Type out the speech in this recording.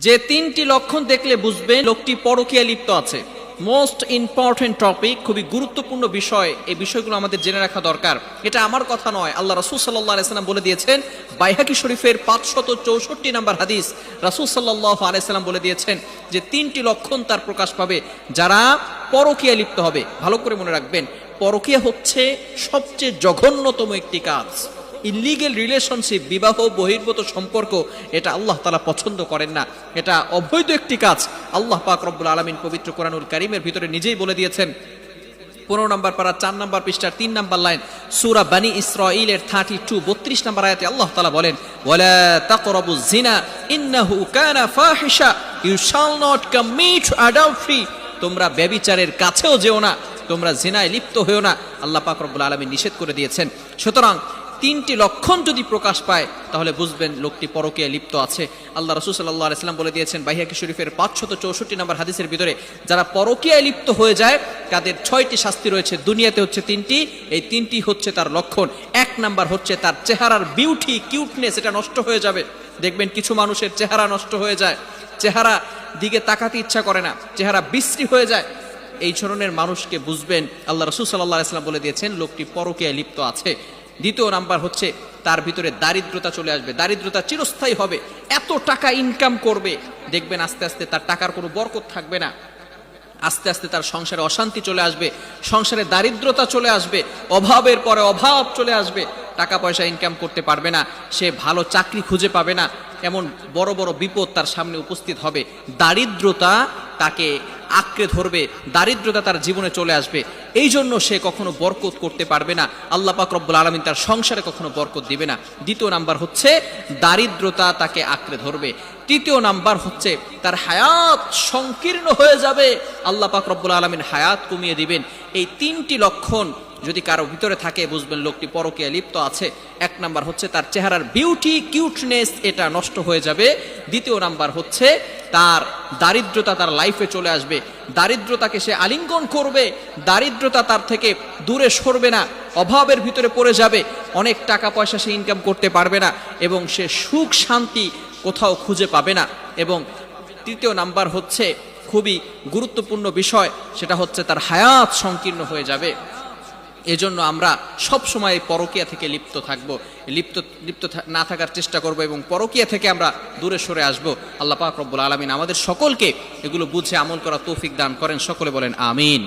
যে তিনটি লক্ষণ দেখলে বুঝবেন লোকটি পরকীয়ায় লিপ্ত আছে। মোস্ট ইম্পর্টেন্ট টপিক, খুবই গুরুত্বপূর্ণ বিষয়। এই বিষয়গুলো আমাদের জেনে রাখা দরকার। এটা আমার কথা নয়, আল্লাহ রাসূল সাল্লাল্লাহু আলাইহি সাল্লাম বলে দিয়েছেন। বাইহাকি শরীফের 564 নম্বর হাদিস, রাসূল সাল্লাল্লাহু আলাইহি সাল্লাম বলে দিয়েছেন যে তিনটি লক্ষণ তার প্রকাশ পাবে যারা পরকীয়ায় লিপ্ত হবে। ভালো করে মনে রাখবেন, পরকীয়া হচ্ছে সবচেয়ে জঘন্যতম একটি কাজ। ইলিগেল রিলেশনশিপ, বিবাহ বহির্ভূত সম্পর্ক, এটা আল্লাহ তাআলা পছন্দ করেন না। এটা অবৈধ একটি কাজ। আল্লাহ পাক রব্বুল আলামিন পবিত্র কোরআনুল কারীমের ভিতরে নিজেই বলে দিয়েছেন। 15 নম্বর পারা 4 নম্বর পৃষ্ঠার 3 নম্বর লাইন, সূরা বনী ইসরাঈলের 32 নম্বর আয়াতে আল্লাহ তাআলা বলেন, ওয়ালা তাকরাবুজ জিনা ইন্নাহু কানা ফাহিশা, ইউ শাল নট কমিট অ্যাডাল্টারি। তোমরা ব্যভিচারের কাছেও যেও না, তোমরা জিনায় লিপ্ত হয়েও না, আল্লাহ পাক রব্বুল আলামিন নিষেধ করে দিয়েছেন। সুতরাং তিনটি লক্ষণ যদি প্রকাশ পায় তাহলে বুঝবেন লোকটি পরকীয়ায় লিপ্ত আছে। আল্লাহ রাসূল সাল্লাল্লাহু আলাইহি সাল্লাম বলে দিয়েছেন বাইহাকি শরীফের 564 নম্বর হাদিসের ভিতরে, যারা পরকীয়ায় লিপ্ত হয়ে যায় তাদের 6টি শাস্তি রয়েছে। দুনিয়াতে হচ্ছে 3টি, এই 3টি হচ্ছে তার লক্ষণ। 1 নাম্বার হচ্ছে তার চেহারার বিউটি, কিউটনেস, এটা নষ্ট হয়ে যাবে। দেখবেন কিছু মানুষের চেহারা নষ্ট হয়ে যায়, চেহারা দিকে তাকাতে ইচ্ছা করে না, চেহারা বিশ্রী হয়ে যায়। এই ধরনের মানুষকে বুঝবেন আল্লাহ রাসূল সাল্লাল্লাহু আলাইহি সাল্লাম বলে দিয়েছেন লোকটি পরকীয়ায় লিপ্ত আছে। দ্বিতীয় নাম্বার হচ্ছে তার ভিতরে দারিদ্রতা চলে আসবে। দারিদ্রতা চিরস্থায়ী হবে। এত টাকা ইনকাম করবে, দেখবেন আস্তে আস্তে তার টাকার কোনো বরকত থাকবে না। আস্তে আস্তে তার সংসারে অশান্তি চলে আসবে, সংসারে দারিদ্রতা চলে আসবে, অভাবের পরে অভাব চলে আসবে, টাকা পয়সা ইনকাম করতে পারবে না, সে ভালো চাকরি খুঁজে পাবে না, এমন বড় বড় বিপদ তার সামনে উপস্থিত হবে। দারিদ্রতা তাকে আঁকড়ে ধরবে, দারিদ্রতা তার জীবনে চলে আসবে। এই জন্য সে কখনো বরকত করতে পারবে না। আল্লাহ পাক রব্বুল আলামিন তার সংসারে কখনো বরকত দিবে না। দ্বিতীয় নাম্বার হচ্ছে দারিদ্রতা তাকে আঁকড়ে ধরবে। তৃতীয় নাম্বার হচ্ছে তার হায়াত সংকীর্ণ হয়ে যাবে, আল্লাহ পাক রব্বুল আলামিন হায়াত কমিয়ে দিবেন। এই 3টি লক্ষণ যদি কারো ভিতরে থাকে বুঝবেন লোকটি পরকীয়ায় লিপ্ত আছে। 1 নাম্বার হচ্ছে তার চেহারার বিউটি, কিউটনেস, এটা নষ্ট হয়ে যাবে। দ্বিতীয় নাম্বার হচ্ছে তার দারিদ্রতা তার লাইফে চলে আসবে, দারিদ্রতাকে সে আলিঙ্গন করবে, দারিদ্রতা তার থেকে দূরে সরবে না, অভাবের ভিতরে পড়ে যাবে, অনেক টাকা পয়সা সে ইনকাম করতে পারবে না এবং সে সুখ শান্তি কোথাও খুঁজে পাবে না। এবং তৃতীয় নাম্বার হচ্ছে খুবই গুরুত্বপূর্ণ বিষয়, সেটা হচ্ছে তার হায়াত সংকীর্ণ হয়ে যাবে। এজন্য আমরা সব সময় পরকীয়া থেকে লিপ্ত থাকব, লিপ্ত না থাকার চেষ্টা করব এবং পরকীয়া থেকে আমরা দূরে সরে আসব। আল্লাহ পাক রব্বুল আলামিন আমাদের সকলকে এগুলো বুঝে আমল করা তৌফিক দান করেন। সকলে বলেন আমিন।